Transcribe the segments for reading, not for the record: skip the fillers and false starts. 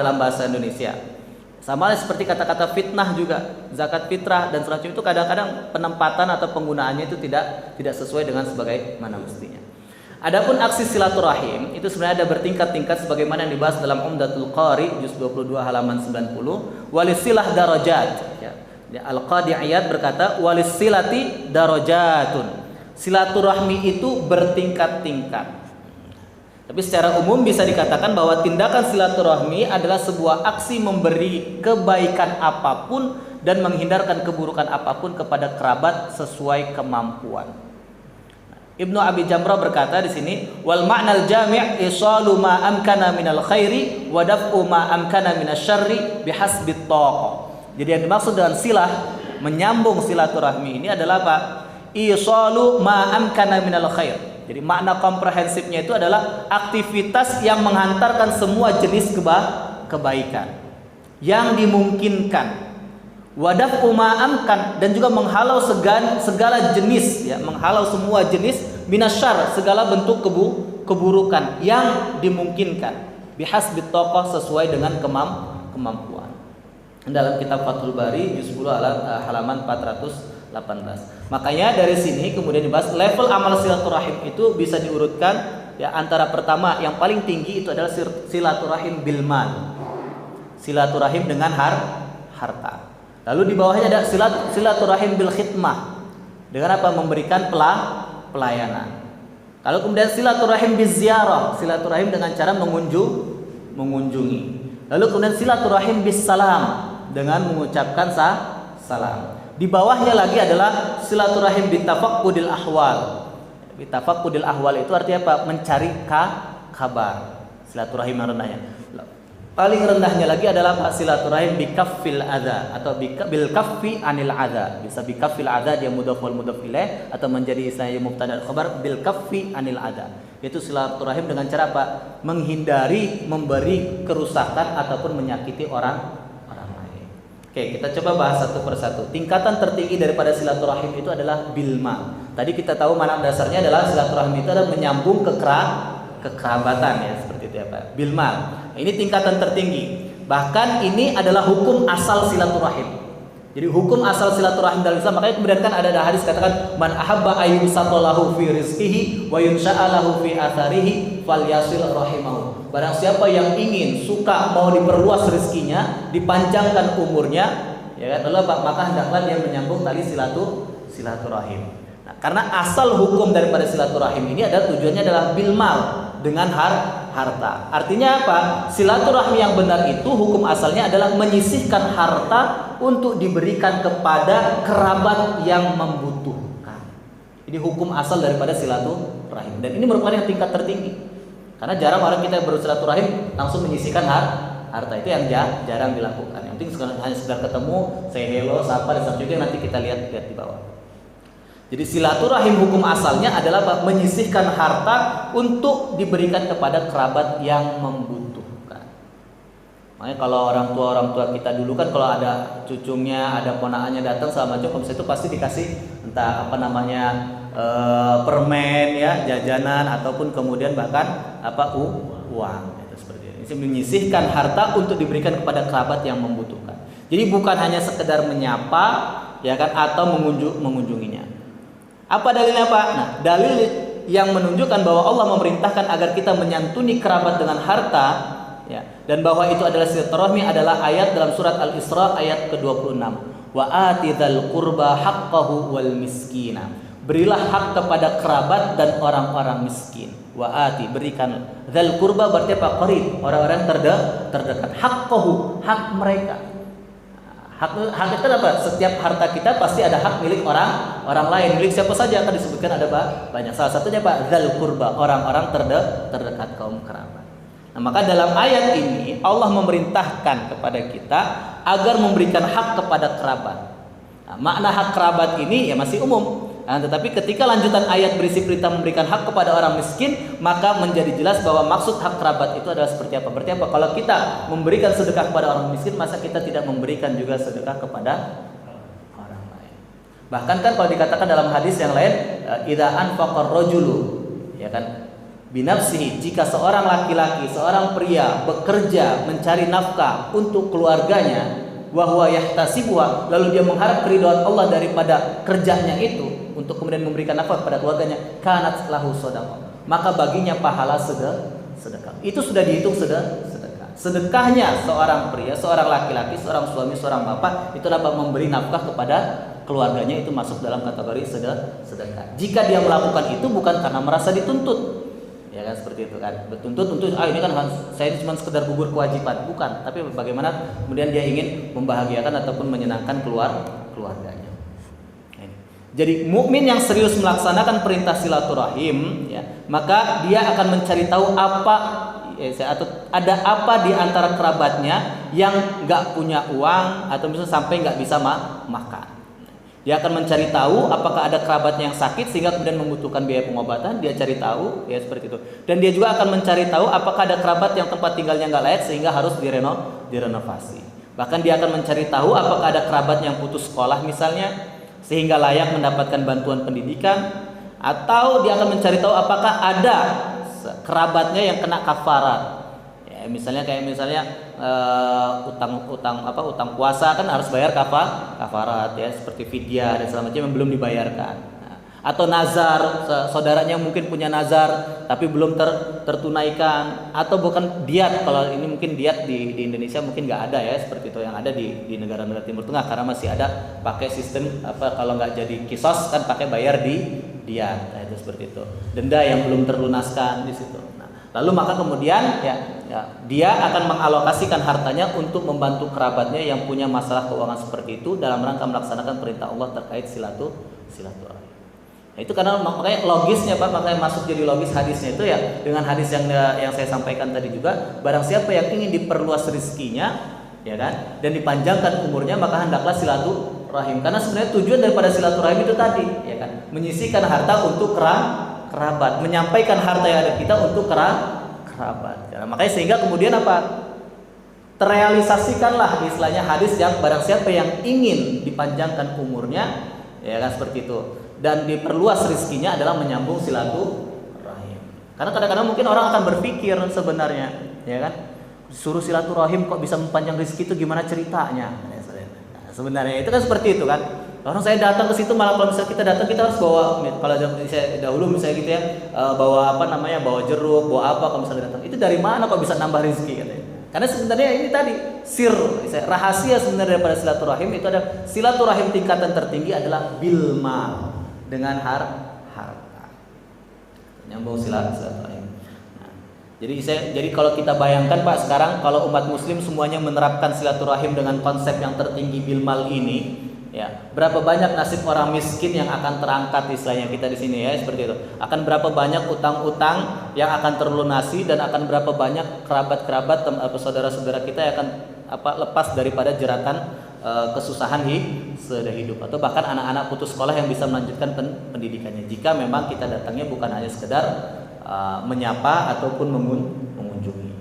dalam bahasa Indonesia. Sama seperti kata-kata fitnah juga, zakat fitrah dan semacam itu kadang-kadang penempatan atau penggunaannya itu tidak sesuai dengan sebagaimana mestinya. Adapun aksi silaturahim itu sebenarnya ada bertingkat-tingkat sebagaimana yang dibahas dalam Umdatul Qari juz 22 halaman 90. Walisilah darajat. Ya. Al-Qadi Iyad berkata walisilati darajatun. Silaturahmi itu bertingkat-tingkat. Tapi secara umum bisa dikatakan bahwa tindakan silaturahmi adalah sebuah aksi memberi kebaikan apapun dan menghindarkan keburukan apapun kepada kerabat sesuai kemampuan. Ibnu Abi Jamrah berkata di sini, wal ma'nal jami' isalu ma amkana minal khairi wa daf'u ma amkana minasyarri bihasbit thaqah. Jadi yang dimaksud dengan silah, menyambung silaturahmi ini adalah apa? Isalu ma amkana minal khair. Jadi makna komprehensifnya itu adalah aktivitas yang menghantarkan semua jenis kebaikan yang dimungkinkan. Wadaf uma'amkan dan juga menghalau segala jenis, ya, menghalau semua jenis minasyar, segala bentuk keburukan yang dimungkinkan. Bihasbit thaqah, sesuai dengan kemampuan. Dalam kitab Fathul Bari juz 10 halaman 418. Makanya dari sini kemudian dibahas level amal silaturahim itu bisa diurutkan, ya, antara pertama yang paling tinggi itu adalah silaturahim bil mal. Silaturahim dengan harta. Lalu di bawahnya ada silaturahim bil khidmah. Dengan apa? Memberikan pelayanan. Kalau kemudian silaturahim biz ziarah, silaturahim dengan cara mengunjungi. Lalu kemudian silaturahim bis salam, dengan mengucapkan salam. Di bawahnya lagi adalah silaturahim bitafaqqudil ahwal. Bitafaqqudil ahwal itu artinya apa? Mencari kabar. Silaturahim yang rendahnya. Paling rendahnya lagi adalah silaturahim bikaffil adza atau bil kaffi anil adza. Bisa bikaffil adza dia mudhaf wal mudhaf ilaih atau menjadi istilahnya mubtada khabar bil kaffi anil adza. Itu silaturahim dengan cara apa? Menghindari memberi kerusakan ataupun menyakiti orang lain. Oke, kita coba bahas satu persatu. Tingkatan tertinggi daripada silaturahim itu adalah bilma. Tadi kita tahu mana dasarnya adalah silaturahim itu adalah menyambung kekerabatan, ya, seperti itu ya Pak. Bilma. Ini tingkatan tertinggi. Bahkan ini adalah hukum asal silaturahim. Jadi hukum asal silaturahim dalam Islam, makanya kemudian kan ada hadis katakan man ahabba ayyusatalahu fi rizqihi wa yunsha'alahu fi atharihi falyasil rahimahu. Barang siapa yang ingin suka mau diperluas rezekinya, dipanjangkan umurnya, ya kan, maka hendaklah dia menyambung tali silaturahim. Nah, karena asal hukum daripada silaturahim ini adalah tujuannya adalah bilmal, dengan harta. Artinya apa? Silaturahmi yang benar itu hukum asalnya adalah menyisihkan harta untuk diberikan kepada kerabat yang membutuhkan. Ini hukum asal daripada silaturahim. Dan ini merupakan yang tingkat tertinggi. Karena jarang orang kita bersilaturahim langsung menyisihkan harta. Itu yang jarang dilakukan. Yang penting hanya sekedar ketemu, say hello, sapa, dan juga nanti kita lihat di bawah. Jadi silaturahim hukum asalnya adalah menyisihkan harta untuk diberikan kepada kerabat yang membutuhkan. Makanya kalau orang tua kita dulu kan kalau ada cucunya, ada ponakannya datang sama macam, itu pasti dikasih entah apa namanya permen, ya, jajanan, ataupun kemudian bahkan uang. Itu seperti ini. Ini menyisihkan harta untuk diberikan kepada kerabat yang membutuhkan. Jadi bukan hanya sekedar menyapa, ya kan, atau mengunjunginya. Apa dalilnya Pak? Nah, dalil yang menunjukkan bahwa Allah memerintahkan agar kita menyantuni kerabat dengan harta, ya, dan bahwa itu adalah silaturahmi adalah ayat dalam surat Al-Isra ayat ke-26. Wa atidzal qurba haqqahu wal miskina. Berilah hak kepada kerabat dan orang-orang miskin. Wa ati, berikan. Dzal qurba berarti apa? Qarib, orang-orang terdekat. Haqqahu, hak mereka. Hak itu apa? Setiap harta kita pasti ada hak milik orang lain. Milik siapa saja akan disebutkan ada banyak. Salah satunya Pak, dzal qurba, orang-orang terdekat kaum kerabat. Nah, maka dalam ayat ini Allah memerintahkan kepada kita agar memberikan hak kepada kerabat. Nah, makna hak kerabat ini ya masih umum. Nah, tetapi ketika lanjutan ayat berisi perintah memberikan hak kepada orang miskin, maka menjadi jelas bahwa maksud hak kerabat itu adalah seperti apa. Berarti apa? Kalau kita memberikan sedekah kepada orang miskin, masa kita tidak memberikan juga sedekah kepada orang lain. Bahkan kan kalau dikatakan dalam hadis yang lain, idza anfaqar rajulu, ya kan, binafsihi, jika seorang laki-laki, seorang pria bekerja mencari nafkah untuk keluarganya, wa huwa yahtasibuha, lalu dia mengharap keridhaan Allah daripada kerjanya itu untuk kemudian memberikan nafkah kepada keluarganya, kanat lahu shadaqah, maka baginya pahala sedekah. Itu sudah dihitung sedekah. Sedekahnya seorang pria, seorang laki-laki, seorang suami, seorang bapak itu dapat memberi nafkah kepada keluarganya, itu masuk dalam kategori sedekah. Jika dia melakukan itu bukan karena merasa dituntut, ya kan, seperti itu kan, bertuntut untuk ini kan saya ini cuma sekedar gugur kewajiban, bukan, tapi bagaimana kemudian dia ingin membahagiakan ataupun menyenangkan keluarganya. Jadi mukmin yang serius melaksanakan perintah silaturahim, ya, maka dia akan mencari tahu atau ada apa di antara kerabatnya yang nggak punya uang atau misalnya sampai nggak bisa makan. Dia akan mencari tahu apakah ada kerabatnya yang sakit sehingga kemudian membutuhkan biaya pengobatan, dia cari tahu, ya seperti itu. Dan dia juga akan mencari tahu apakah ada kerabat yang tempat tinggalnya nggak layak sehingga harus direnovasi. Bahkan dia akan mencari tahu apakah ada kerabat yang putus sekolah misalnya sehingga layak mendapatkan bantuan pendidikan, atau dia akan mencari tahu apakah ada kerabatnya yang kena kafarat. Ya, misalnya utang puasa kan harus bayar kafarat, ya, seperti fidyah dan segala macam yang belum dibayarkan. Atau nazar, saudaranya mungkin punya nazar tapi belum tertunaikan, atau bukan diat. Kalau ini mungkin diat di Indonesia mungkin nggak ada, ya, seperti itu, yang ada di negara-negara Timur Tengah karena masih ada pakai sistem kalau nggak jadi kisos kan pakai bayar di diat. Nah, itu seperti itu, denda yang belum terlunaskan di situ. Nah, lalu maka kemudian dia akan mengalokasikan hartanya untuk membantu kerabatnya yang punya masalah keuangan seperti itu dalam rangka melaksanakan perintah Allah terkait silaturahim. Nah, itu karena makanya logisnya Pak, makanya masuk jadi logis hadisnya itu, ya, dengan hadis yang saya sampaikan tadi juga, barang siapa yang ingin diperluas rezekinya, ya kan, dan dipanjangkan umurnya, maka hendaklah silaturahim. Karena sebenarnya tujuan daripada silaturahim itu tadi, ya kan, menyisihkan harta untuk kerabat, menyampaikan harta yang ada kita untuk kerabat. Ya, makanya sehingga kemudian apa? Terrealisasikanlah istilahnya hadis yang barang siapa yang ingin dipanjangkan umurnya, ya kan, seperti itu, dan diperluas rizkinya adalah menyambung silaturahim. Karena kadang-kadang mungkin orang akan berpikir sebenarnya, ya kan, suruh silaturahim kok bisa mempanjang rezeki itu gimana ceritanya? Nah, sebenarnya itu kan seperti itu kan. Orang saya datang ke situ malah kalau misalnya kita datang kita harus bawa, kalau saya dahulu misalnya gitu ya, bawa bawa jeruk, bawa apa kalau misalnya datang. Itu dari mana kok bisa nambah rezeki katanya? Karena sebenarnya ini tadi rahasia sebenarnya daripada silaturahim itu ada silaturahim tingkatan tertinggi adalah bilmal, dengan harta. Nyambung silaturahim. Nah, jadi kalau kita bayangkan Pak, sekarang kalau umat muslim semuanya menerapkan silaturahim dengan konsep yang tertinggi bilmal ini, ya, berapa banyak nasib orang miskin yang akan terangkat istilahnya kita di sini, ya, seperti itu. Akan berapa banyak utang-utang yang akan terlunasi, dan akan berapa banyak kerabat-kerabat saudara-saudara kita yang akan lepas daripada jeratan kesusahan hidup, atau bahkan anak-anak putus sekolah yang bisa melanjutkan pendidikannya jika memang kita datangnya bukan hanya sekedar menyapa ataupun mengunjungi,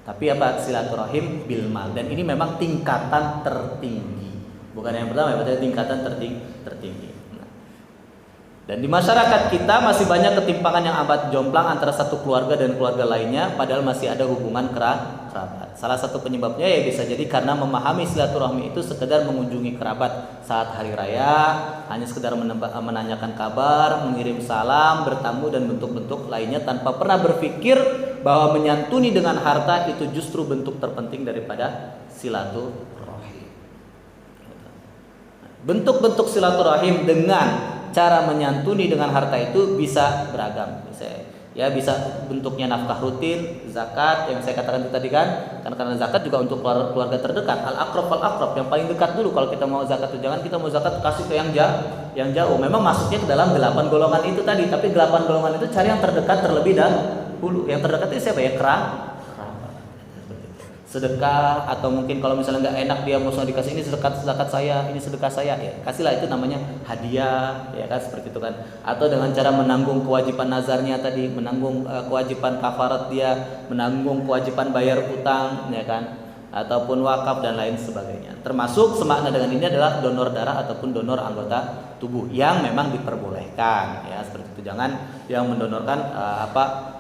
tapi silaturahim bilmal. Dan ini memang tingkatan tertinggi, bukan yang pertama, ya, tingkatan tertinggi. Nah, dan di masyarakat kita masih banyak ketimpangan yang amat jomplang antara satu keluarga dan keluarga lainnya, padahal masih ada hubungan kerabat. Salah satu penyebabnya ya bisa jadi karena memahami silaturahmi itu sekedar mengunjungi kerabat saat hari raya, hanya sekedar menanyakan kabar, mengirim salam, bertamu, dan bentuk-bentuk lainnya, tanpa pernah berpikir bahwa menyantuni dengan harta itu justru bentuk terpenting daripada silaturahim. Bentuk-bentuk silaturahim dengan cara menyantuni dengan harta itu bisa beragam. Bisa bentuknya nafkah rutin, zakat yang saya katakan itu tadi kan, karena zakat juga untuk keluarga terdekat, al-aqrab yang paling dekat dulu. Kalau kita mau zakat itu jangan kita mau zakat kasih ke yang jauh. Memang masuknya ke dalam 8 golongan itu tadi, tapi 8 golongan itu cari yang terdekat terlebih dahulu. Yang terdekat itu siapa, ya? Kerabat. Sedekah, atau mungkin kalau misalnya nggak enak dia mau dikasih ini zakat saya, ini sedekah saya, ya kasihlah, itu namanya hadiah, ya kan, seperti itu kan. Atau dengan cara menanggung kewajiban nazarnya tadi, menanggung kewajiban kafarat dia, menanggung kewajiban bayar utang, ya kan, ataupun wakaf dan lain sebagainya. Termasuk semakna dengan ini adalah donor darah ataupun donor anggota tubuh yang memang diperbolehkan, ya seperti itu. Jangan yang mendonorkan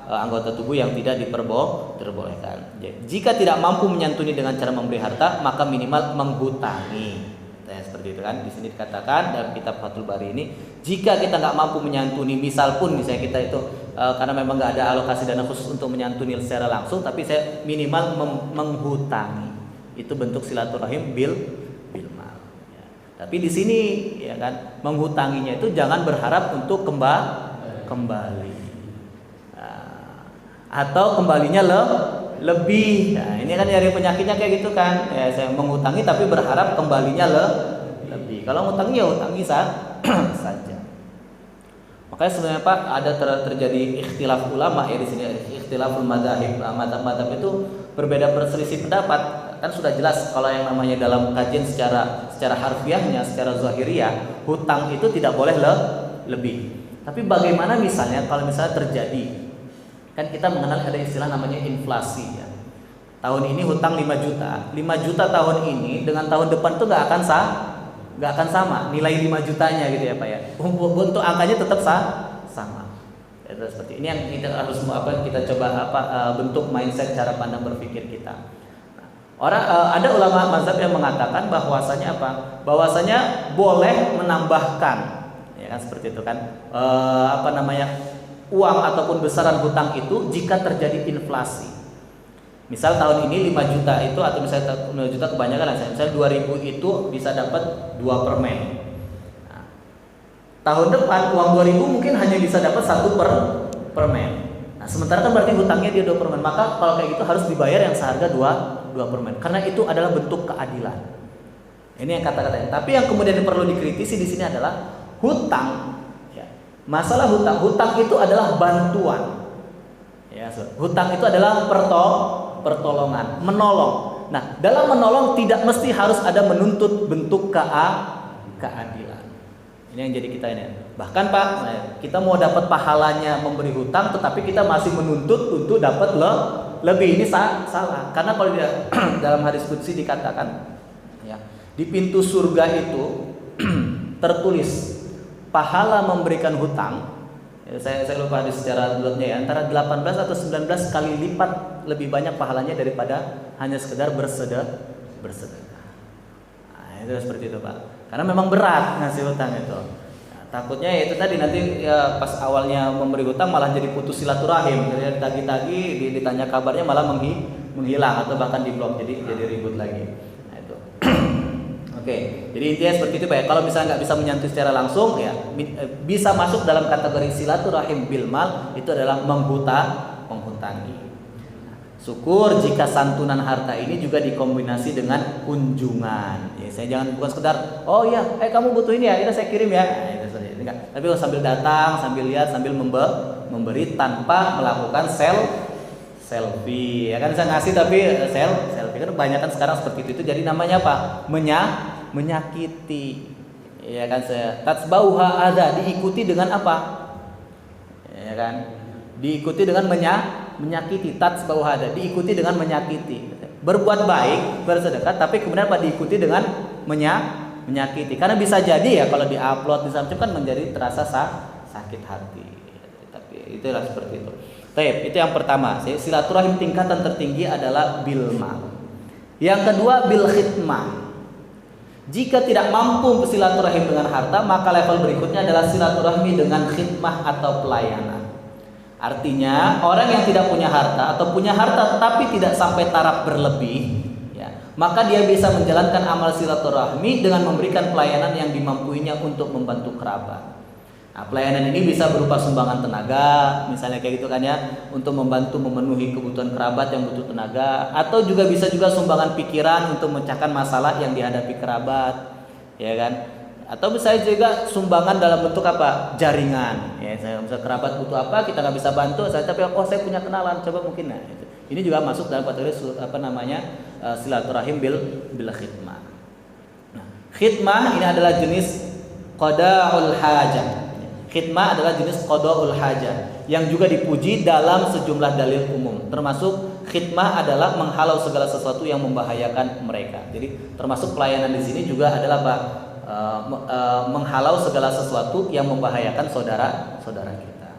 anggota tubuh yang tidak diperbolehkan. Jika tidak mampu menyantuni dengan cara memberi harta, maka minimal menghutangi. Seperti itu kan. Di sini dikatakan dalam kitab Fathul Bari ini, jika kita nggak mampu menyantuni, misal pun misalnya kita itu karena memang nggak ada alokasi dana khusus untuk menyantuni secara langsung, tapi saya minimal menghutangi. Itu bentuk silaturahim bil mal. Ya. Tapi di sini ya kan, menghutanginya itu jangan berharap untuk kembali. Atau kembalinya lebih. Nah, ini kan dari penyakitnya kayak gitu kan. Ya, saya menghutangi tapi berharap kembalinya lebih. Kalau ngutangi ya hutangi saja. Makanya sebenarnya Pak ada terjadi ikhtilaf ulama ya di sini, ikhtilaful madzhab. Madzhab itu berbeda, berselisih pendapat. Kan sudah jelas kalau yang namanya dalam kajian secara harfiahnya, secara zahiriyah, hutang itu tidak boleh lebih. Tapi bagaimana misalnya kalau misalnya terjadi, kan kita mengenal ada istilah namanya inflasi ya. Tahun ini hutang 5 juta. 5 juta tahun ini dengan tahun depan tuh nggak akan sama nilai 5 jutanya gitu ya Pak ya. Untuk angkanya tetap sama. Itu seperti ini yang kita harus kita coba bentuk mindset cara pandang berpikir kita. Ada ulama mazhab yang mengatakan bahwasanya bahwasanya boleh menambahkan ya kan, seperti itu kan. Uang ataupun besaran hutang itu jika terjadi inflasi. Misal tahun ini 5 juta itu, atau misalnya 5 juta kebanyakan lah, misalnya 2.000 itu bisa dapat 2 permen. Nah, tahun depan uang 2.000 mungkin hanya bisa dapat 1 permen. Nah, sementara kan berarti hutangnya dia 2 permen. Maka kalau kayak gitu harus dibayar yang seharga 2 permen. Karena itu adalah bentuk keadilan. Ini yang kata-katanya. Tapi yang kemudian perlu dikritisi di sini adalah hutang. Masalah hutang itu adalah bantuan. Ya, hutang itu adalah pertolongan, menolong. Nah, dalam menolong tidak mesti harus ada menuntut bentuk keadilan. Ini yang jadi kita ini. Bahkan Pak, kita mau dapat pahalanya memberi hutang, tetapi kita masih menuntut untuk dapat lebih. Ini salah. Karena kalau dalam hadis qudsi dikatakan, ya, di pintu surga itu tertulis pahala memberikan hutang, ya, saya lupa di secara dulunya ya, antara 18 atau 19 kali lipat lebih banyak pahalanya daripada hanya sekedar bersedekah. Nah, itu seperti itu Pak. Karena memang berat ngasih hutang itu. Nah, takutnya ya itu tadi nanti ya, pas awalnya memberi hutang malah jadi putus silaturahim, jadi tagi-tagi ditanya kabarnya malah menghilang atau bahkan diblok, jadi ribut lagi. Nah, itu. Oke, jadi intinya seperti itu Pak ya. Kalau misalnya nggak bisa menyantuni secara langsung ya, bisa masuk dalam kategori silaturahim bil mal, itu adalah menghutangi. Syukur jika santunan harta ini juga dikombinasi dengan kunjungan. Ya, saya bukan sekedar kamu butuh ini ya, ini saya kirim ya. Nah, itu seperti itu enggak. Tapi kalau sambil datang, sambil lihat, sambil memberi tanpa melakukan selfie. Ya kan bisa ngasih tapi selfie kan kebanyakan sekarang seperti itu. Jadi namanya apa? Menyakiti. Ya kan, saya tatsbauha ada, diikuti dengan apa? Ya kan? Diikuti dengan menyakiti, tatsbauha ada, diikuti dengan menyakiti. Berbuat baik, bersedekah, tapi kemudian apa? Diikuti dengan menyakiti. Karena bisa jadi ya kalau diupload kan menjadi terasa sakit hati. Tapi itulah seperti itu. Baik, itu yang pertama. Silaturahim tingkatan tertinggi adalah bil mal. Yang kedua bil khidmah. Jika tidak mampu silaturahim dengan harta, maka level berikutnya adalah silaturahmi dengan khidmah atau pelayanan. Artinya orang yang tidak punya harta atau punya harta tetapi tidak sampai taraf berlebih, ya, maka dia bisa menjalankan amal silaturahmi dengan memberikan pelayanan yang dimampuinya untuk membantu kerabat. Nah, pelayanan ini bisa berupa sumbangan tenaga, misalnya kayak gitu kan ya, untuk membantu memenuhi kebutuhan kerabat yang butuh tenaga, atau juga bisa sumbangan pikiran untuk memecahkan masalah yang dihadapi kerabat, ya kan? Atau bisa juga sumbangan dalam bentuk apa? Jaringan. Ya, misalnya kerabat butuh apa, kita nggak bisa bantu, tapi saya punya kenalan, coba mungkin. Nah, itu. Ini juga masuk dalam kategori silaturahim bil khidmah. Nah, khidmah ini adalah jenis qada'ul hajah. Khidmah adalah jenis qada'ul hajah yang juga dipuji dalam sejumlah dalil umum. Termasuk khidmah adalah menghalau segala sesuatu yang membahayakan mereka. Jadi termasuk pelayanan di sini juga adalah menghalau segala sesuatu yang membahayakan saudara kita.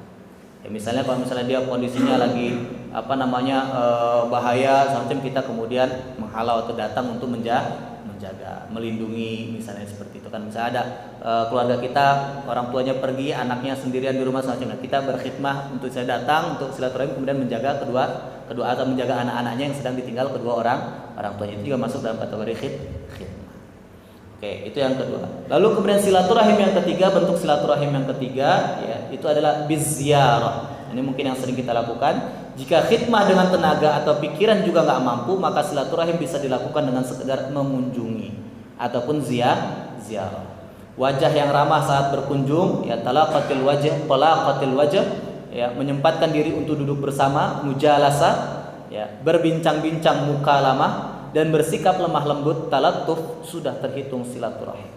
Ya, misalnya kalau misalnya dia kondisinya lagi bahaya, semacam kita kemudian menghalau atau datang untuk menjaga, melindungi, misalnya seperti itu kan. Misalnya ada keluarga kita, orang tuanya pergi, anaknya sendirian di rumah semacam itu, kita berkhidmah untuk saya datang untuk silaturahim, kemudian menjaga kedua atau menjaga anak-anaknya yang sedang ditinggal kedua orang tuanya, itu juga masuk dalam kategori khidmah. Oke, itu yang kedua. Lalu kemudian silaturahim yang ketiga, bentuk silaturahim yang ketiga ya, itu adalah biziarah. Ini mungkin yang sering kita lakukan. Jika khidmah dengan tenaga atau pikiran juga nggak mampu, maka silaturahim bisa dilakukan dengan sekedar mengunjungi ataupun ziarah. Wajah yang ramah saat berkunjung, ya talaqatil wajh, ya menyempatkan diri untuk duduk bersama, mujalasah, ya berbincang-bincang mukalamah, dan bersikap lemah lembut, talattuf, sudah terhitung silaturahim.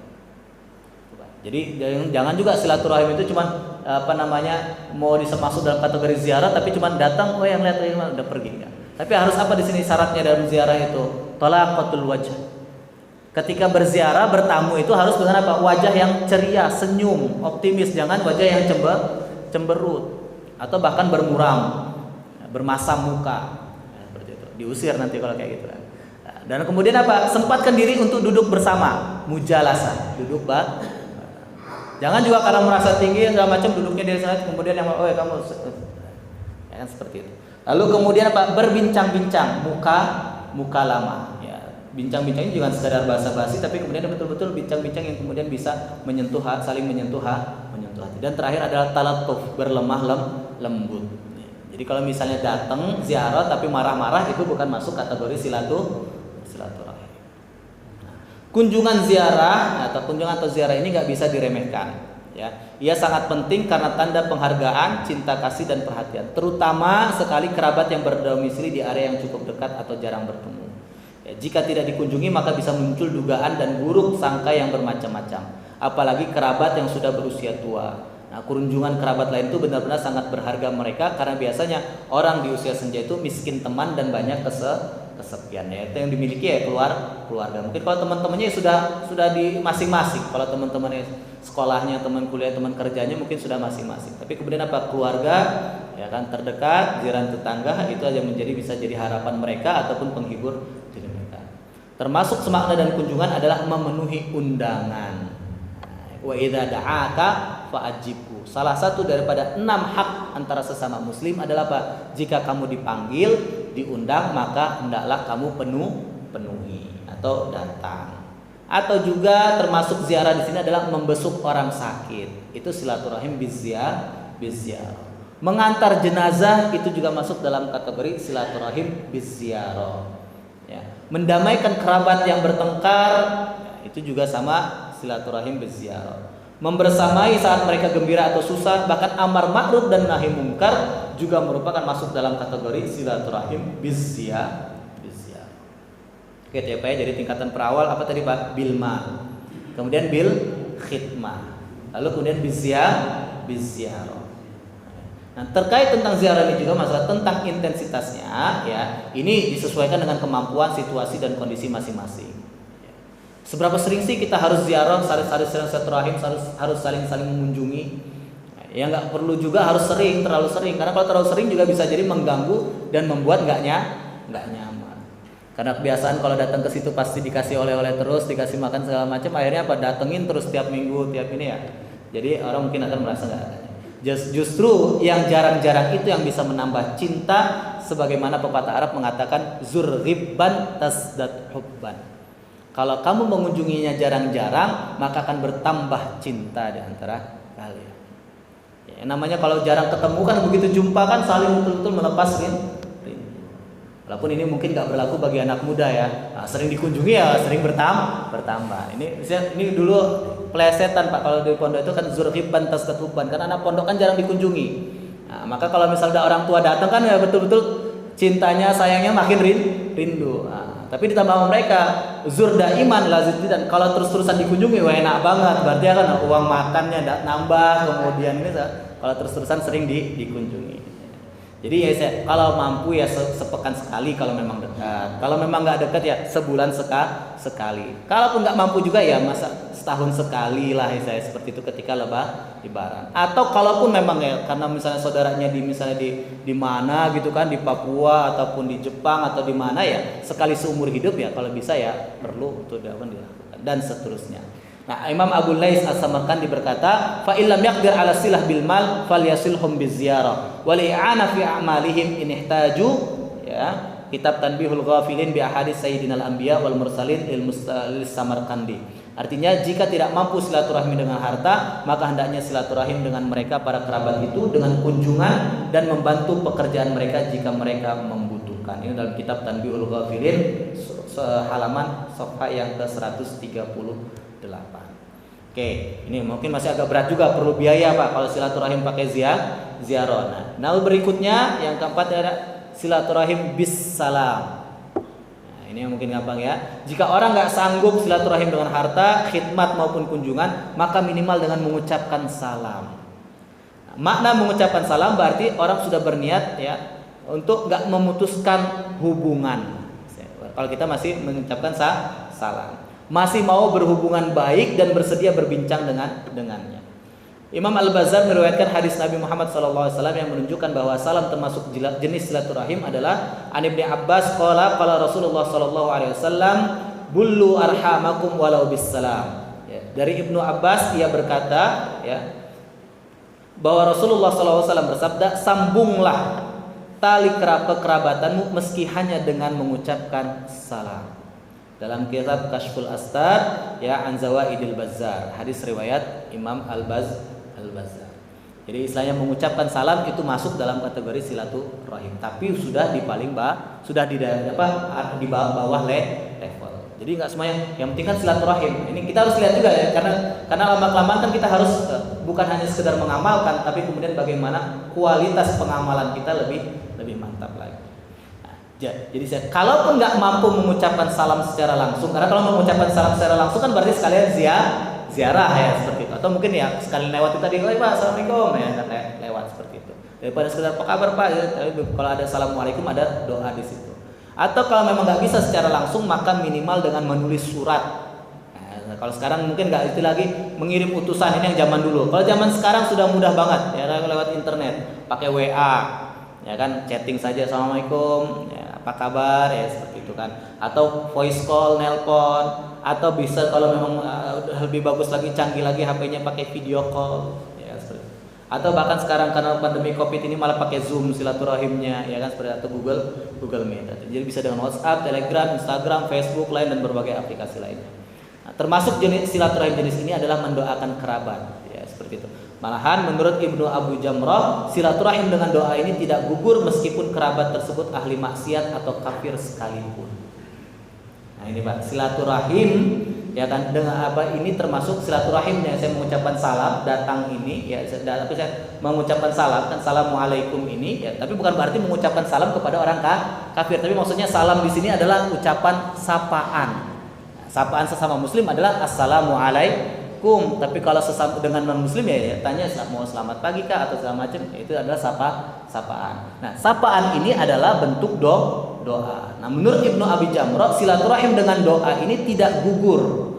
Jadi jangan juga silaturahim itu cuman mau masuk dalam kategori ziarah tapi cuman datang, yang lihat udah pergi kan. Tapi harus apa di sini syaratnya dalam ziarah itu? Talaqatul wajh. Ketika berziarah, bertamu itu harus dengan apa? Wajah yang ceria, senyum, optimis, jangan wajah yang cemberut atau bahkan bermuram, bermasam muka. Seperti itu. Diusir nanti kalau kayak gitu kan. Dan kemudian apa? Sempatkan diri untuk duduk bersama, mujalasah, duduk jangan juga karena merasa tinggi segala macam duduknya di sana kemudian kamu ya kan, seperti itu. Lalu kemudian apa? Berbincang-bincang, muka lama. Ya, bincang-bincangnya jangan sekadar basa-basi, tapi kemudian betul-betul bincang-bincang yang kemudian bisa saling menyentuh hati. Dan terakhir adalah talattuf, berlemah lembut. Jadi kalau misalnya datang ziarah tapi marah-marah, itu bukan masuk kategori silaturahim. Kunjungan ziarah atau ziarah ini nggak bisa diremehkan. Ya, ia sangat penting karena tanda penghargaan, cinta kasih dan perhatian, terutama sekali kerabat yang berdomisili di area yang cukup dekat atau jarang bertemu. Ya, jika tidak dikunjungi maka bisa muncul dugaan dan buruk sangka yang bermacam-macam. Apalagi kerabat yang sudah berusia tua. Nah, kunjungan kerabat lain itu benar-benar sangat berharga mereka karena biasanya orang di usia senja itu miskin teman dan banyak kesepian. Ya, itu yang dimiliki ya keluarga. Mungkin kalau teman-temannya sudah di masing-masing. Kalau teman-temannya sekolahnya, teman kuliah, teman kerjanya mungkin sudah masing-masing. Tapi kemudian apa? Keluarga ya kan terdekat, jiran tetangga itu aja bisa jadi harapan mereka ataupun penghibur diri mereka. Termasuk semakna dan kunjungan adalah memenuhi undangan. Wa idza da'aka fa'ajibhu. Salah satu daripada 6 hak antara sesama muslim adalah apa? Jika kamu dipanggil, diundang, maka hendaklah kamu penuhi atau datang. Atau juga termasuk ziarah di sini adalah membesuk orang sakit. Itu silaturahim biziarah. Mengantar jenazah itu juga masuk dalam kategori silaturahim biziarah. Ya. Mendamaikan kerabat yang bertengkar itu juga sama silaturahim biziarah. Membersamai saat mereka gembira atau susah, bahkan amar ma'ruf dan nahi mungkar juga merupakan masuk dalam kategori silaturahim biziarah. Oke, ya Pak ya, jadi tingkatan perawal apa tadi Pak? Bilma. Kemudian bil khidmah. Lalu kemudian biziarah. Nah, terkait tentang ziarah ini juga masalah tentang intensitasnya ya. Ini disesuaikan dengan kemampuan, situasi dan kondisi masing-masing. Seberapa sering sih kita harus ziarah, silaturahim, harus saling mengunjungi? Ya nggak perlu juga harus terlalu sering, karena kalau terlalu sering juga bisa jadi mengganggu dan membuat nggak nyaman. Karena kebiasaan kalau datang ke situ pasti dikasih oleh-oleh terus, dikasih makan segala macam, akhirnya apa? Datengin terus tiap minggu, tiap ini ya. Jadi orang mungkin akan merasa nggak. Justru yang jarang-jarang itu yang bisa menambah cinta, sebagaimana pepatah Arab mengatakan zur ribban tasdad hubban. Kalau kamu mengunjunginya jarang-jarang, maka akan bertambah cinta di antara kalian. Ya, namanya kalau jarang ketemu kan begitu jumpa kan saling betul-betul melepas rindu. Walaupun ini mungkin nggak berlaku bagi anak muda ya. Nah, sering dikunjungi ya sering bertambah. Ini dulu plesetan Pak, kalau di pondok itu kan zurhibban tasdatuban, kan anak pondok kan jarang dikunjungi. Nah, maka kalau misalnya orang tua datang kan ya betul-betul cintanya sayangnya makin rindu. Nah, tapi ditambah sama mereka zurda iman lazid, dan kalau terus-terusan dikunjungi wah enak banget, berarti kan uang makannya nambah, kemudian ini kalau terus-terusan sering dikunjungi. Jadi ya kalau mampu ya sepekan sekali kalau memang dekat. Kalau memang nggak dekat ya sebulan sekali. Kalaupun nggak mampu juga ya masa setahun sekali lah ya saya seperti itu ketika Lebaran. Atau kalaupun memang ya karena misalnya saudaranya misalnya di mana gitu kan di Papua ataupun di Jepang atau di mana ya sekali seumur hidup ya kalau bisa ya perlu untuk dilakukan dan seterusnya. Nah, Imam Abu Lais As-Samarkandi berkata, "Fa illam yaqdir 'ala silah bil mal falyasilhum biziyarah wal i'ana fi a'malihim in ihtaju." Ya, kitab Tanbihul Ghafilin bi ahadits sayyidinal anbiya wal mursalin lil Samarkandi. Artinya jika tidak mampu silaturahmi dengan harta, maka hendaknya silaturahim dengan mereka para kerabat itu dengan kunjungan dan membantu pekerjaan mereka jika mereka membutuhkan. Ini dalam kitab Tanbihul Ghafilin halaman safha yang ke-138. Oke, ini mungkin masih agak berat juga, perlu biaya Pak kalau silaturahim pakai ziarah. Nah, berikutnya yang keempat adalah silaturahim bis salam. Nah, ini yang mungkin gampang ya. Jika orang nggak sanggup silaturahim dengan harta, khidmat maupun kunjungan, maka minimal dengan mengucapkan salam. Nah, makna mengucapkan salam berarti orang sudah berniat ya untuk nggak memutuskan hubungan. Kalau kita masih mengucapkan salam. Masih mau berhubungan baik dan bersedia berbincang dengannya. Imam Al-Bazzar meriwayatkan hadis Nabi Muhammad SAW yang menunjukkan bahwa salam termasuk jenis silaturahim adalah An Ibnu Abbas qala Rasulullah SAW bullu arhamakum walau bis salam. Ya, dari Ibnu Abbas ia berkata ya bahwa Rasulullah SAW bersabda, sambunglah tali kekerabatanmu meski hanya dengan mengucapkan salam. Dalam kitab Kashful Astar ya an Zawaidil Bazzar, hadis riwayat Imam Al-Bazzar. Jadi istilahnya mengucapkan salam itu masuk dalam kategori silaturahim, tapi sudah di bawah level. Jadi nggak semuanya yang penting kan silaturahim. Ini kita harus lihat juga ya karena lama-kelamaan kan kita harus bukan hanya sekedar mengamalkan, tapi kemudian bagaimana kualitas pengamalan kita lebih mantap lagi. Jadi kalaupun nggak mampu mengucapkan salam secara langsung, karena kalau mengucapkan salam secara langsung kan berarti sekalian ziarah ya seperti itu, atau mungkin ya sekalian lewat itu tadi, Pak assalamualaikum ya kan lewat seperti itu. Daripada sekedar apa kabar Pak, kalau ada assalamualaikum ada doa di situ. Atau kalau memang nggak bisa secara langsung maka minimal dengan menulis surat. Nah, kalau sekarang mungkin nggak itu lagi mengirim utusan, ini yang zaman dulu. Kalau zaman sekarang sudah mudah banget ya lewat internet, pakai WA. Ya kan chatting saja assalamualaikum ya, apa kabar ya seperti itu kan, atau voice call nelpon, atau bisa kalau memang lebih bagus lagi canggih lagi HP-nya pakai video call ya seperti itu. Atau bahkan sekarang karena pandemi Covid ini malah pakai Zoom silaturahimnya ya kan seperti itu, atau Google Meet. Jadi bisa dengan WhatsApp, Telegram, Instagram, Facebook, lain dan berbagai aplikasi lainnya. Nah, termasuk jenis silaturahim jenis ini adalah mendoakan kerabat ya seperti itu. Malahan menurut Ibnu Abu Jamrah, silaturahim dengan doa ini tidak gugur meskipun kerabat tersebut ahli maksiat atau kafir sekalipun. Nah ini Pak, silaturahim ya kan dengan apa ini termasuk silaturahimnya saya mengucapkan salam datang ini ya saya mengucapkan salam kan assalamualaikum ini ya, tapi bukan berarti mengucapkan salam kepada orang kafir, tapi maksudnya salam di sini adalah ucapan sapaan. Sapaan sesama muslim adalah assalamualaikum. Tapi kalau sesama dengan non muslim ya tanya mau selamat pagi kah atau segala macam, itu adalah sapaan. Nah, sapaan ini adalah bentuk doa. Nah, menurut Ibnu Abi Jamrah silaturahim dengan doa ini tidak gugur.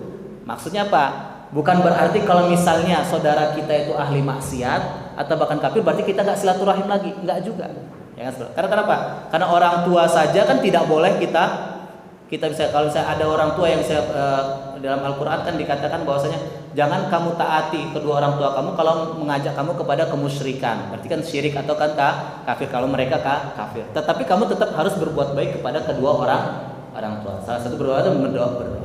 Maksudnya apa? Bukan berarti kalau misalnya saudara kita itu ahli maksiat atau bahkan kafir berarti kita nggak silaturahim lagi, enggak juga. Ya kan? Karena kenapa? Karena orang tua saja kan tidak boleh kita bisa, kalau misalnya ada orang tua yang dalam Al-Quran kan dikatakan bahwasanya jangan kamu taati kedua orang tua kamu kalau mengajak kamu kepada kemusyrikan, berarti kan syirik atau kan kafir kalau mereka kafir. Tetapi kamu tetap harus berbuat baik kepada kedua orang tua. Salah satu berdoa itu berdoakan.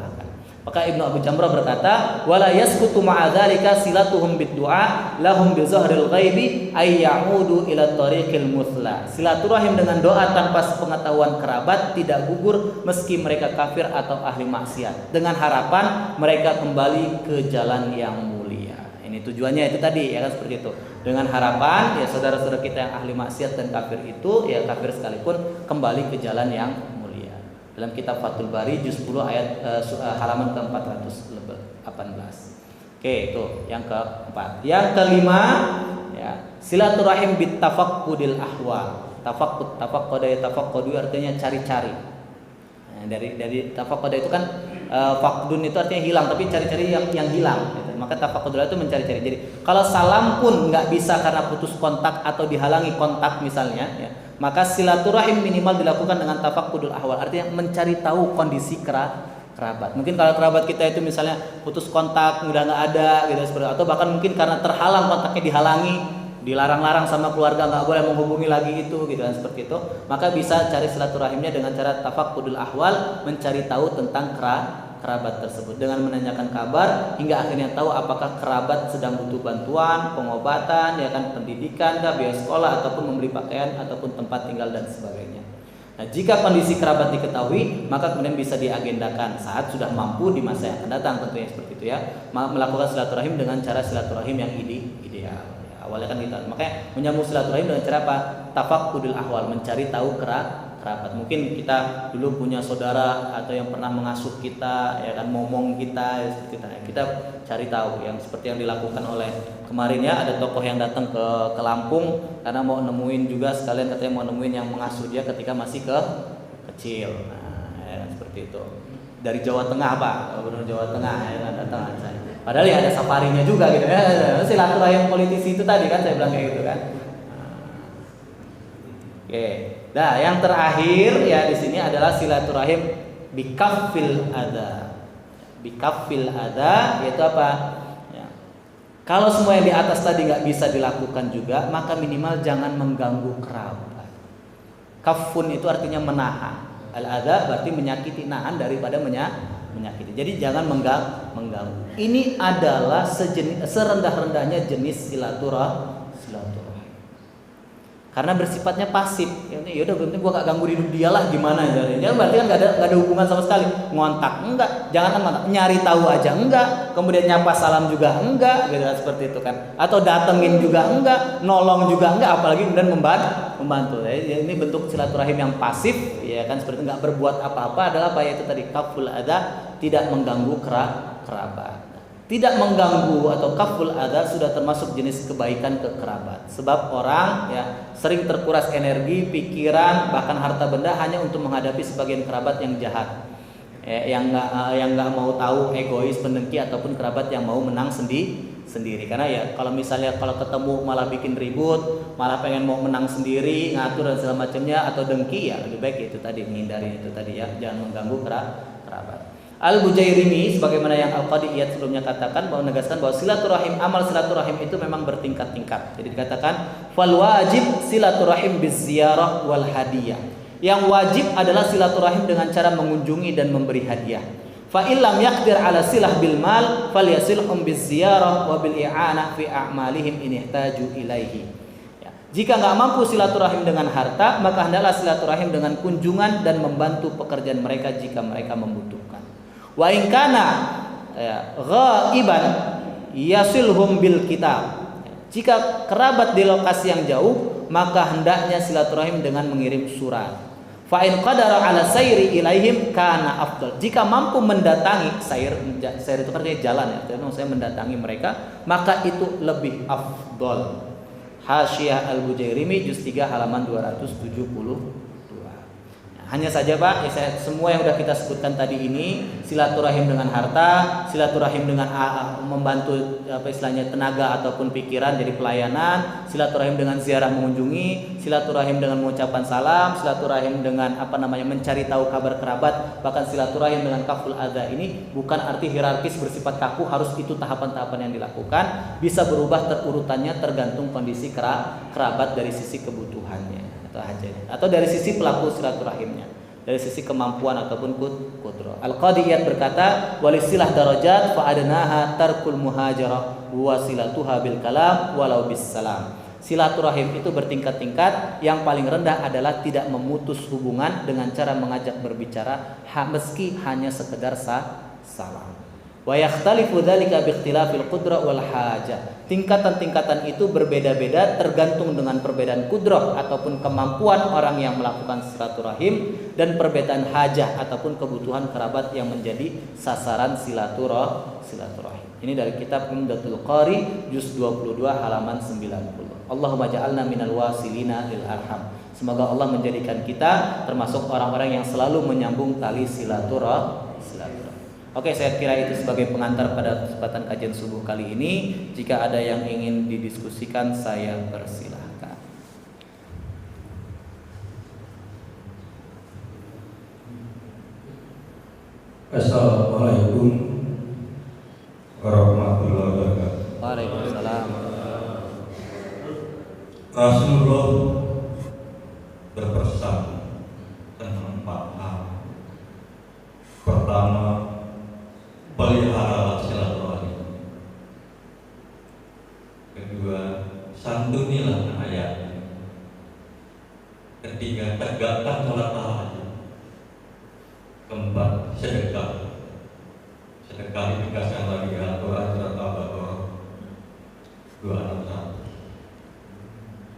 Maka Ibnu Abu Jamrah berkata, wala yasqutu ma'a dzalika silatuhum bid-du'a lahum bi zahril ghaibi ay ya'udu ila tariqil muthla. Silaturahim dengan doa tanpa sepengetahuan kerabat tidak gugur meski mereka kafir atau ahli maksiat, dengan harapan mereka kembali ke jalan yang mulia. Ini tujuannya itu tadi ya kan seperti itu. Dengan harapan ya saudara-saudara kita yang ahli maksiat dan kafir itu ya kafir sekalipun kembali ke jalan yang dalam kitab Fathul Bari juz 10 ayat halaman ke-418. Oke, itu yang keempat. Yang kelima ya, silaturahim bitafaqqudil ahwal. Tafaqqada yatafaqqadu artinya cari-cari. Nah, dari tafaqqada itu kan faqdun itu artinya hilang, tapi cari-cari yang hilang gitu. Maka tafaqqud itu mencari-cari. Jadi kalau salam pun nggak bisa karena putus kontak atau dihalangi kontak misalnya ya, maka silaturahim minimal dilakukan dengan tafaqqudul ahwal, artinya mencari tahu kondisi kerabat. Mungkin kalau kerabat kita itu misalnya putus kontak, udah nggak ada gitu seperti, atau bahkan mungkin karena terhalang kontaknya, dihalangi, dilarang-larang sama keluarga, nggak boleh menghubungi lagi itu gitu kan, seperti itu, maka bisa cari silaturahimnya dengan cara tafaqqudul ahwal, mencari tahu tentang kerabat tersebut dengan menanyakan kabar hingga akhirnya tahu apakah kerabat sedang butuh bantuan, pengobatan, ya kan, pendidikan, biaya sekolah, ataupun membeli pakaian, ataupun tempat tinggal dan sebagainya. Nah, jika kondisi kerabat diketahui, maka kemudian bisa diagendakan saat sudah mampu di masa yang akan datang, tentunya seperti itu ya, melakukan silaturahim dengan cara silaturahim yang ideal. Awalnya kan kita, makanya menyambung silaturahim dengan cara apa? Tafaqqudul ahwal, mencari tahu kerabat. Mungkin kita dulu punya saudara atau yang pernah mengasuh kita, ya kan, momong kita, ya, kita cari tahu, yang seperti yang dilakukan oleh kemarin ya, ada tokoh yang datang ke Lampung karena mau nemuin juga, sekalian katanya mau nemuin yang mengasuh dia ketika masih kecil. Nah, ya, seperti itu. Dari Jawa Tengah Pak, Gubernur Jawa Tengah ya, datang saya. Padahal ya ada safarinya juga gitu ya. Silaturahim politisi itu tadi kan saya bilang kayak gitu kan. Oke. Nah, yang terakhir ya di sini adalah silaturahim bikaffil adza. Bikaffil adza yaitu apa? Ya. Kalau semua yang di atas tadi nggak bisa dilakukan juga, maka minimal jangan mengganggu kerabat. Kafun itu artinya menahan. Al-adza berarti menyakiti, nahan daripada menyakiti. Jadi jangan mengganggu. Ini adalah serendah-rendahnya jenis silaturahim. Karena bersifatnya pasif. Ya udah, berarti gua gak ganggu hidup dia lah, gimana ya? Berarti kan gak ada hubungan sama sekali. Ngontak enggak, jangan ngontak, nyari tahu aja enggak, kemudian nyapa salam juga enggak, gitu kan, seperti itu kan. Atau datengin juga enggak, nolong juga enggak, apalagi kemudian membantu. Ya, ini bentuk silaturahim yang pasif, ya kan, seperti enggak berbuat apa-apa adalah apa, yaitu tadi kaful adza, tidak mengganggu kerabat. Tidak mengganggu atau kaful adza sudah termasuk jenis kebaikan ke kerabat. Sebab orang ya sering terkuras energi, pikiran, bahkan harta benda hanya untuk menghadapi sebagian kerabat yang jahat, yang nggak mau tahu, egois, pendengki, ataupun kerabat yang mau menang sendiri. Karena ya kalau misalnya kalau ketemu malah bikin ribut, malah pengen mau menang sendiri, ngatur dan segala macamnya, atau dengki, ya lebih baik itu tadi, menghindari itu tadi ya, jangan mengganggu kerabat. Al-Bujairimi sebagaimana yang Al-Qadi Iyad sebelumnya katakan, bahwa menegaskan bahwa silaturahim, amal silaturahim itu memang bertingkat-tingkat. Jadi dikatakan fal wajib silaturahim biziarah wal hadiyah. Yang wajib adalah silaturahim dengan cara mengunjungi dan memberi hadiah. Fa illam yaqdir ala silah bil mal falyasilhum biziarah wa bil i'anah fi a'malihim in ihtaju ilaihi. Jika nggak mampu silaturahim dengan harta, maka hendaklah silaturahim dengan kunjungan dan membantu pekerjaan mereka jika mereka membutuhkan. Wa in kana ghaiban yasilhum bil kitab. Jika kerabat di lokasi yang jauh, maka hendaknya silaturahim dengan mengirim surat. Fa in qadara ala sayri ilaihim kana afdal. Jika mampu mendatangi, sayr itu artinya jalan ya, itu maksudnya mendatangi mereka, maka itu lebih afdal. Hasyiah Al-Bujairimi juz 3 halaman 272. Hanya saja Pak, ya, semua yang sudah kita sebutkan tadi ini, silaturahim dengan harta, silaturahim dengan membantu apa istilahnya tenaga ataupun pikiran jadi pelayanan, silaturahim dengan ziarah mengunjungi, silaturahim dengan mengucapkan salam, silaturahim dengan mencari tahu kabar kerabat, bahkan silaturahim dengan kaful adza ini bukan arti hierarkis bersifat kaku harus itu tahapan-tahapan yang dilakukan, bisa berubah urutannya tergantung kondisi kerabat dari sisi kebutuhannya atau dari sisi pelaku silaturahimnya, dari sisi kemampuan ataupun qudrah. Al-Qadi Iyad berkata, walisilah darajat fa adnaha tarkul muhajarah wa silatuha bil kalam walau bis salam. Silaturahim itu bertingkat-tingkat, yang paling rendah adalah tidak memutus hubungan dengan cara mengajak berbicara meski hanya sekedar salam. Wa yakhtalifu dzalika bi ikhtilafil qudrah wal hajah. Tingkatan-tingkatan itu berbeda-beda tergantung dengan perbedaan kudrah ataupun kemampuan orang yang melakukan silaturahim dan perbedaan hajah ataupun kebutuhan kerabat yang menjadi sasaran silaturahim. Ini dari kitab Umdatul Qari juz 22 halaman 90. Allahumma ja'alna minal wasilina lil arham. Semoga Allah menjadikan kita termasuk orang-orang yang selalu menyambung tali silaturahim. Oke, saya kira itu sebagai pengantar pada kesempatan kajian subuh kali ini. Jika ada yang ingin didiskusikan, saya persilahkan. Assalamualaikum warahmatullahi wabarakatuh. Waalaikumsalam. Rasulullah berpesan tentang 4 hal. Pertama, peliharalah silaturahim. Kedua, santunilah ayat. Ketiga, tegakkan sholat tahajud. Keempat, sedekah. Sedekah ditegaskan lagi Al-Quran surat Al-Baqarah 261.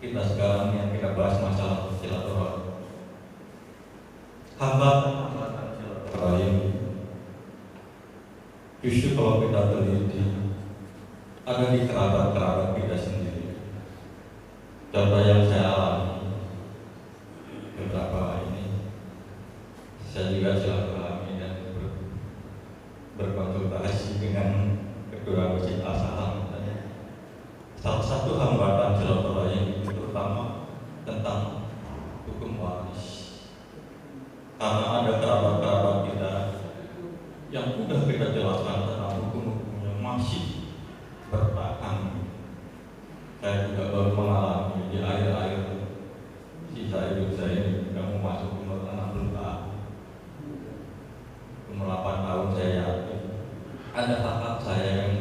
Kita sekarang yang kita bahas masalah silaturahim. Hambatan silaturahim. Justru kalau kita teliti, ada di kerabat-kerabat kita sendiri. Contoh yang saya alami beberapa ini, saya juga silaturahmi dan berkonsultasi dengan kedua masjid Al-Saham. Salah satu hambatan silaturahim itu terutama tentang hukum waris. Karena ada kerabat-kerabat kita yang sudah kita jelaskan tentang hukum-hukumnya masih bertahan. Saya juga baru mengalami di akhir-akhir sisa hidup saya ini, sudah mau masuk umur 60 tahun. Umur 8 tahun saya yakin ada hak saya yang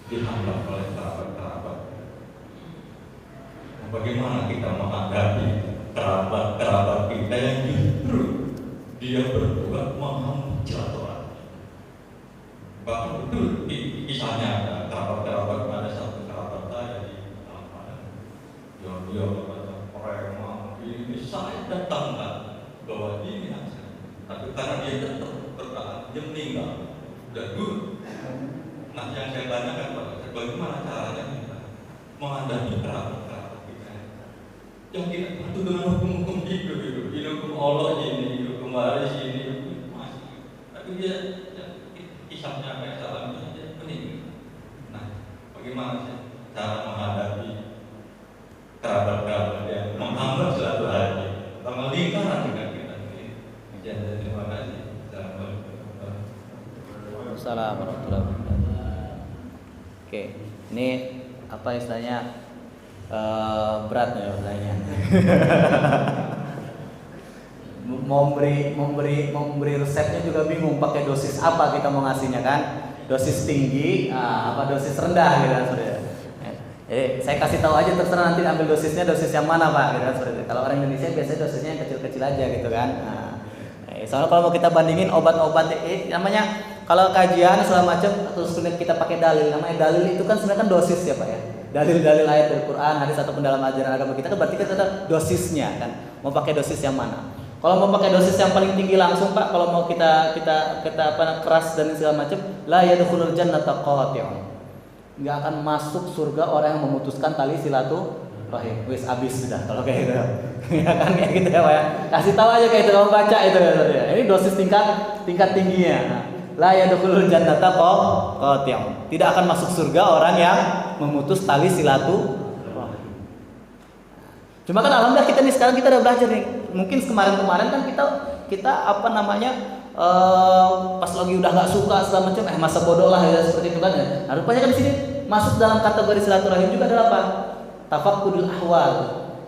dihambat oleh kerabat-kerabat. Bagaimana kita menghadapi kerabat-kerabat kita yang justru dia berbuat menghambat silaturahim? Bahkan betul kisahnya ada kerabat-kerabat, ada satu kerabat saya di Lampang, dia berkata, "Prema, ini saya datangkan bahwa ini hasil." Tapi karena dia tetap bertahan, dia meninggal, udah dulu. Nah, yang saya tanyakan pada saya, bagaimana caranya kita menghadapi kerabat-kerabat kita yang tidak patuh dengan hukum-hukum hidup, ini hukum Allah ini, hukum waris ini, masih. Tapi dia kisahnya kayak salam dia meninggal. Nah, bagaimana sih cara menghadapi kerabat-kerabat yang menghambat silaturahim sama lingkaran dengan kita sendiri? Terima kasih. Assalamualaikum warahmatullahi wabarakatuh. Oke, ini apa istilahnya berat ya pertanyaan. memberi resepnya juga bingung pakai dosis apa kita mau ngasihnya kan, dosis tinggi apa dosis rendah gitu kan seperti itu. Saya kasih tahu aja, terserah nanti ambil dosisnya dosis yang mana pak gitu kan seperti itu. Kalau orang Indonesia biasanya dosisnya yang kecil-kecil aja gitu kan. Soalnya kalau mau kita bandingin obat-obat namanya kalau kajian segala macam terus kita pakai dalil, namanya dalil itu kan sebenarnya kan dosis ya pak ya, dalil-dalil ayat dari Quran, hadis ataupun dalam ajaran agama kita kan berarti kita ada dosisnya kan, mau pakai dosis yang mana? Kalau mau pakai dosis yang paling tinggi langsung pak, kalau mau kita apa keras dan segala macam, la yadkhulul jannata qati'un, nggak akan masuk surga orang yang memutuskan tali silaturahim. Wis abis sudah kalau kayak gitu. Ya kan kayak gitu ya pak ya. Kasih tahu aja kayak itu, kamu baca itu ya. Ini dosis tingkat tingginya. La yadkhulul jannata qati'un. Tidak akan masuk surga orang yang memutus tali silaturahim. Cuma kan alhamdulillah kita nih sekarang kita udah belajar nih. Mungkin kemarin-kemarin kan kita apa namanya pas lagi udah nggak suka segala macam, masa bodoh lah ya seperti itu kan ya. Nah, rupanya kan di sini masuk dalam kategori silaturahim juga adalah apa? Tafaqqudul ahwal,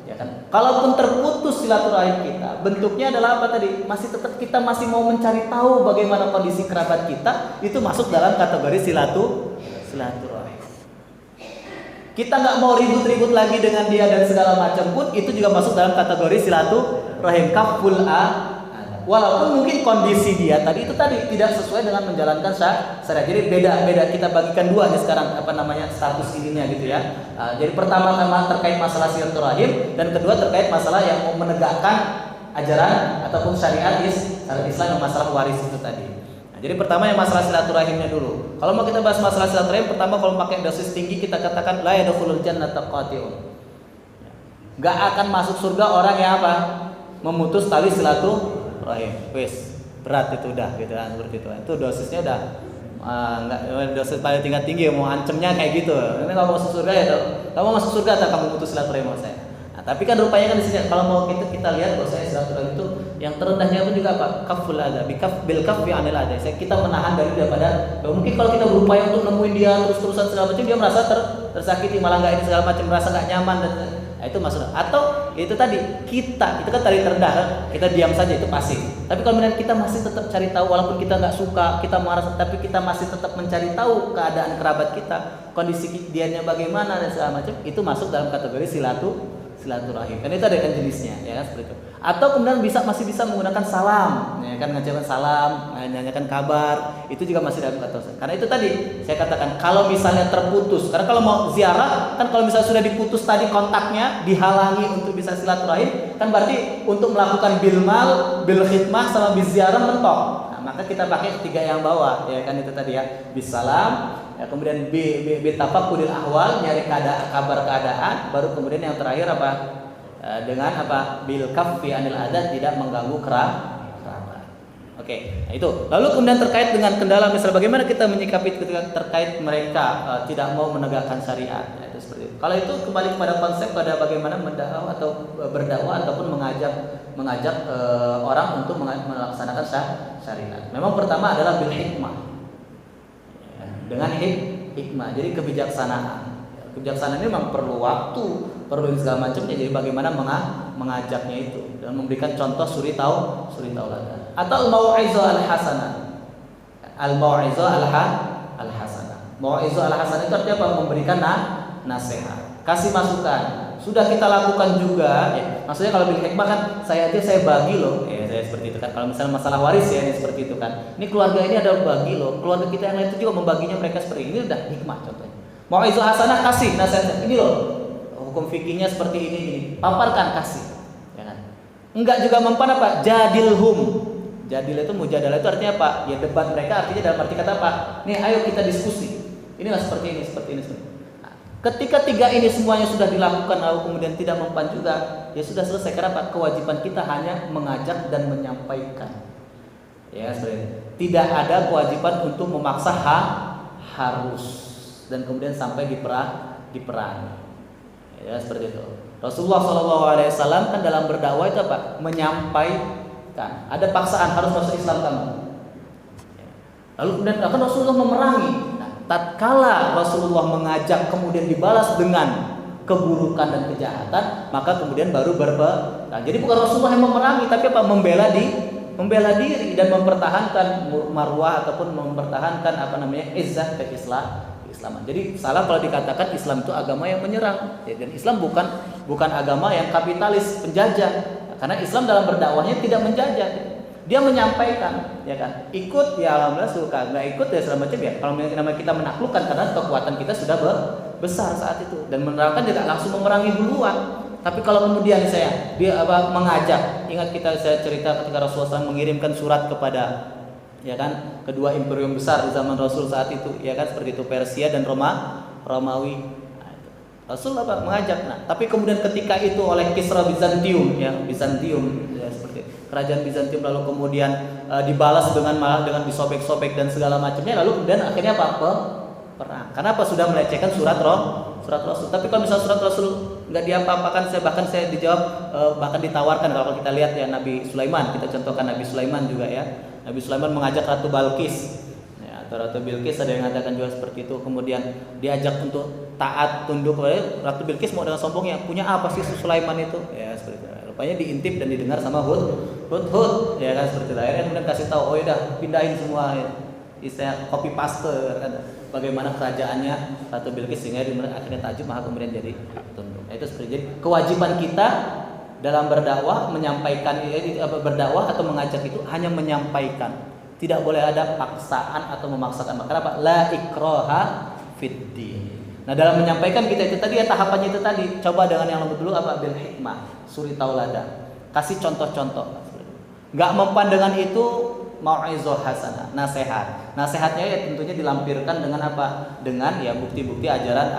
ya kan? Kalaupun terputus silaturahim kita, bentuknya adalah apa tadi? Masih tetap kita masih mau mencari tahu bagaimana kondisi kerabat kita, itu masuk dalam kategori silaturahim. Kita nggak mau ribut-ribut lagi dengan dia dan segala macam pun itu juga masuk dalam kategori silaturahim kaful walaupun mungkin kondisi dia tadi tidak sesuai dengan menjalankan syariat. Jadi beda kita bagikan dua nih sekarang apa namanya status ininya gitu ya. Jadi pertama terkait masalah silaturahim dan kedua terkait masalah yang mau menegakkan ajaran ataupun syariat Islam yang masalah waris itu tadi. Jadi pertama yang masalah silaturahimnya dulu. Kalau mau kita bahas masalah silaturahim, pertama kalau pakai dosis tinggi kita katakan la yadkhulul jannata qati'un. Nggak akan masuk surga orang yang apa? Memutus tali silaturahim. Wes, berat itu udah gitu kan, seperti itu. Itu dosisnya udah nggak dosis paling tinggi mau ancemnya kayak gitu. Ini kalau masuk surga ya, kamu masuk surga atau kamu memutus silaturahim sama saya. Nah, tapi kan rupanya kan di sini kalau mau kita lihat bahwa saya silaturahim itu yang terendahnya pun juga apa? Kaful adza, bil kaffi anil adza. Kita menahan daripada mungkin kalau kita berupaya untuk nemuin dia terus-terusan segala macam, dia merasa tersakiti, malah nggak ini segala macam, merasa nggak nyaman dan nah, itu maksudnya. Atau itu tadi kita itu kan tadi terendah kan, kita diam saja itu pasif. Tapi kalau kita masih tetap cari tahu walaupun kita nggak suka, kita marah, tapi kita masih tetap mencari tahu keadaan kerabat kita, kondisi dianya bagaimana dan segala macam, itu masuk dalam kategori silaturahim. Kan itu ada kan jenisnya, ya kan seperti itu. Atau kemudian masih bisa menggunakan salam, ya kan, mengajarkan salam, menanyakan kabar, itu juga masih dalam kategori. Karena itu tadi saya katakan kalau misalnya terputus, karena kalau mau ziarah kan kalau misalnya sudah diputus tadi kontaknya, dihalangi untuk bisa silaturahim, kan berarti untuk melakukan bilmal, bil khidmah sama biziarah mentok. Nah, maka kita pakai ketiga yang bawah, ya kan itu tadi ya, bisalam. Ya, kemudian bitafaqudil ahwal, nyari kabar keadaan, baru kemudian yang terakhir apa? Dengan apa? Bil kaffi anil adza, tidak mengganggu kerabat. Oke, nah itu. Lalu kemudian terkait dengan kendala misal bagaimana kita menyikapi ketika terkait mereka tidak mau menegakkan syariat. Nah, itu seperti itu. Kalau itu kembali kepada konsep pada bagaimana mendakwah atau berdakwah ataupun mengajak orang untuk melaksanakan syariat. Memang pertama adalah bil hikmah. Dengan hikmah, jadi kebijaksanaan. Kebijaksanaan ini memang perlu waktu, perlu segala macamnya. Jadi bagaimana mengajaknya itu dan memberikan contoh suri tauladan. Atau al-mau'izah al-hasanah. Al-mau'izah al-hasanah. Mau'izah al-hasanah itu artinya apa? Memberikan nasihat, kasih masukan. Sudah kita lakukan juga, ya. Maksudnya kalau bil hikmah kan saya bagi loh, ya saya seperti itu kan. Kalau misalnya masalah waris ya ini seperti itu kan. Ini keluarga ini ada bagi loh, keluarga kita yang lain itu juga membaginya mereka seperti ini, udah hikmah contohnya. Mau izu hasanah kasih nasihat, ini loh hukum fikihnya seperti ini, paparkan kasih, ya kan. Enggak juga mempan apa? Jadilhum. Jadil itu mujadalah itu artinya apa? Ya debat mereka, artinya dalam arti kata apa? Nih ayo kita diskusi. Inilah seperti ini. Ketika tiga ini semuanya sudah dilakukan lalu kemudian tidak mempan juga, ya sudah selesai. Karena apa? Kewajiban kita hanya mengajak dan menyampaikan. Ya, sebenarnya tidak ada kewajiban untuk memaksa harus dan kemudian sampai diperangi. Ya, seperti itu. Rasulullah SAW kan dalam berdakwah itu apa? Menyampaikan. Ada paksaan harus masuk Islam kamu. Lalu kemudian akan Rasulullah memerangi. Tatkala Rasulullah mengajak kemudian dibalas dengan keburukan dan kejahatan, maka kemudian baru berperang. Jadi bukan Rasulullah yang memerangi, tapi apa? Membela diri dan mempertahankan marwah ataupun mempertahankan izzah keislaman. Jadi salah kalau dikatakan Islam itu agama yang menyerang. Dan Islam bukan agama yang kapitalis penjajah. Karena Islam dalam berdakwahnya tidak menjajah. Dia menyampaikan, ya kan? Ikut ya alhamdulillah suka, nggak ikut ya segala macam ya. Kalau namanya kita menaklukkan karena kekuatan kita sudah besar saat itu dan menerapkan tidak langsung memerangi duluan. Tapi kalau kemudian dia mengajak, ingat saya cerita ketika Rasulullah SAW mengirimkan surat kepada ya kan kedua imperium besar di zaman Rasul saat itu, ya kan seperti itu Persia dan Romawi. Nah, Rasul mengajak. Nah, tapi kemudian ketika itu oleh Kisra Bizantium ya seperti itu. Kerajaan Bizantium lalu kemudian dibalas malah dengan disobek-sobek dan segala macamnya, lalu kemudian akhirnya perang. Karena sudah melecehkan surat Rasul. Tapi kalau misalnya surat Rasul nggak diapa-apakan, bahkan saya dijawab bahkan ditawarkan. Kalau kita lihat ya Nabi Sulaiman, kita contohkan Nabi Sulaiman juga ya. Nabi Sulaiman mengajak Ratu Balqis ya, atau Ratu Bilqis ada yang mengatakan juga seperti itu. Kemudian diajak untuk taat tunduk kepada Ratu Bilqis, mau dengan sombongnya punya apa sih Sulaiman itu ya seperti itu. Rupanya diintip dan didengar sama Hud ya kan seperti itu. Akhirnya kemudian kasih tahu, oh ya pindahin semua ya. Istilah copy paste kan bagaimana kerajaannya Ratu Bilqis sehingga akhirnya takjub maka kemudian jadi tunduk. Nah, itu seperti jadi kewajiban kita dalam berdakwah berdakwah atau mengajak itu hanya menyampaikan. Tidak boleh ada paksaan atau memaksakan. Maka apa? La ikraha fid din. Nah, dalam menyampaikan kita itu tadi ya tahapannya itu tadi. Coba dengan yang lembut dulu apa? Bil hikmah, suri tauladan. Kasih contoh-contoh. Enggak mempan dengan itu mau'izah hasanah, nasihat. Nasihatnya ya tentunya dilampirkan dengan apa? Dengan ya bukti-bukti ajaran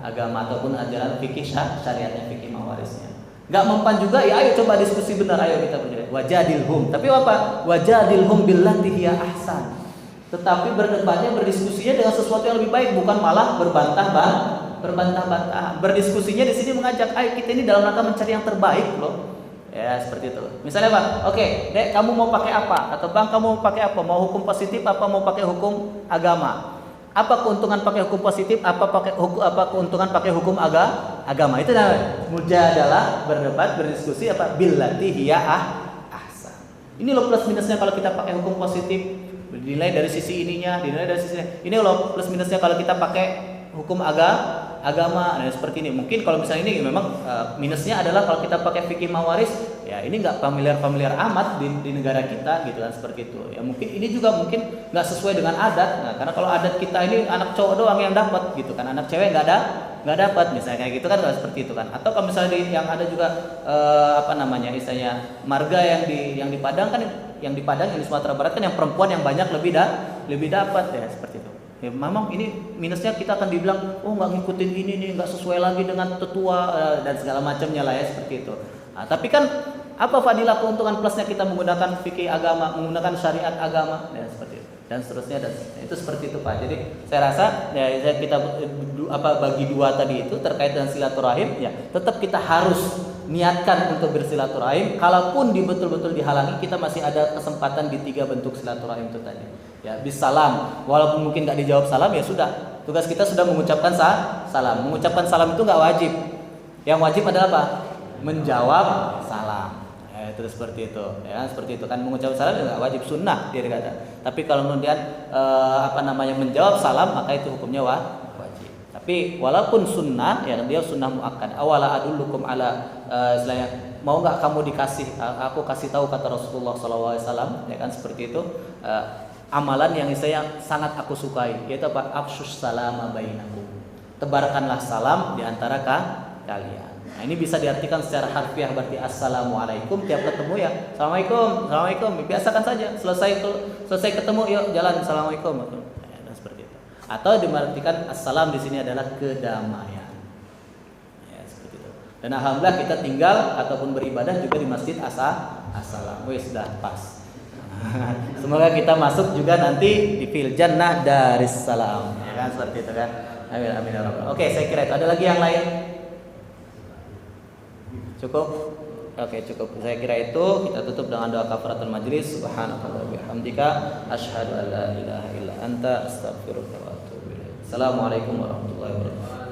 agama ataupun ajaran fikih syariatnya, fikih mawarisnya. Nggak mempan juga, ya ayo coba diskusi benar, ayo kita berdiri. Wajadilhum. Tapi apa? Wajadilhum billati hiya ahsan. Tetapi berdebatnya, berdiskusinya dengan sesuatu yang lebih baik, bukan malah berbantah-bantahan. Berdiskusinya di sini mengajak, ayo kita ini dalam rangka mencari yang terbaik loh. Ya seperti itu. Misalnya Bang, oke, Dek, kamu mau pakai apa? Atau Bang, kamu mau pakai apa? Mau hukum positif apa mau pakai hukum agama? Apa keuntungan pakai hukum positif? Apa keuntungan pakai hukum agama? Itu namanya mujadalah, berdebat, berdiskusi apa? Billati hiya ahsan. Ini loh plus minusnya kalau kita pakai hukum positif. Dinilai dari sisi ininya, dinilai dari sisi ini loh plus minusnya kalau kita pakai hukum agama. Nah seperti ini. Mungkin kalau misalnya ini memang minusnya adalah kalau kita pakai fikih mawaris, ya ini nggak familiar amat di negara kita gitu kan, seperti itu. Ya mungkin ini juga mungkin nggak sesuai dengan adat. Nah, karena kalau adat kita ini anak cowok doang yang dapat gitu kan, anak cewek nggak dapat misalnya kayak gitu kan, seperti itu kan. Atau kalau misalnya yang ada juga istilahnya marga yang di Padang kan, yang di Padang, yang di Sumatera Barat kan yang perempuan yang banyak lebih dapat ya, seperti itu. Ya memang ini minusnya, kita akan dibilang oh nggak ngikutin ini nih, nggak sesuai lagi dengan tetua dan segala macamnya lah ya, seperti itu. Nah, tapi kan apa fadilah keuntungan plusnya kita menggunakan fikih agama, menggunakan syariat agama ya, seperti itu. Dan seterusnya, dan itu seperti itu Pak. Jadi saya rasa ya kita bagi dua tadi itu terkait dengan silaturahim, ya tetap kita harus niatkan untuk bersilaturahim. Kalaupun betul-betul dihalangi, kita masih ada kesempatan di 3 bentuk silaturahim itu tadi. Ya, bisalam. Walaupun mungkin nggak dijawab salam, ya sudah. Tugas kita sudah mengucapkan salam. Mengucapkan salam itu nggak wajib. Yang wajib adalah apa? Menjawab salam. Ya, itu seperti itu. Ya, seperti itu kan, mengucapkan salam nggak wajib, sunnah dia dikata. Tapi kalau kemudian menjawab salam, maka itu hukumnya wajib. Tapi walaupun sunnah, ya dia sunnah muakkad. Awala adullukum ala istilahnya, mau nggak kamu aku kasih tahu, kata Rasulullah SAW, ya kan, seperti itu. Amalan yang saya sangat aku sukai, yaitu apa? Afsyus salama bainakum. Tebarkanlah salam di antara kalian. Nah, ini bisa diartikan secara harfiah, berarti assalamualaikum, tiap ketemu ya assalamualaikum, biasakan saja. Selesai ketemu, yuk jalan assalamualaikum. Nah, seperti itu. Atau diartikan assalam di sini adalah kedamaian. Ya, seperti itu. Dan alhamdulillah kita tinggal ataupun beribadah juga di Masjid Assalam. Sudah pas. Semoga kita masuk juga nanti di fil jannah darissalam, ya kan, seperti itu kan. Amin amin ya rabbal. Oke, saya kira itu. Ada lagi yang lain? Cukup? Oke, cukup. Saya kira itu. Kita tutup dengan doa kafaratul majlis. Subhanallahi wa bihamdika, asyhadu an la ilaha illa anta, astaghfiruka wa atubu ilaik. Assalamualaikum warahmatullahi wabarakatuh.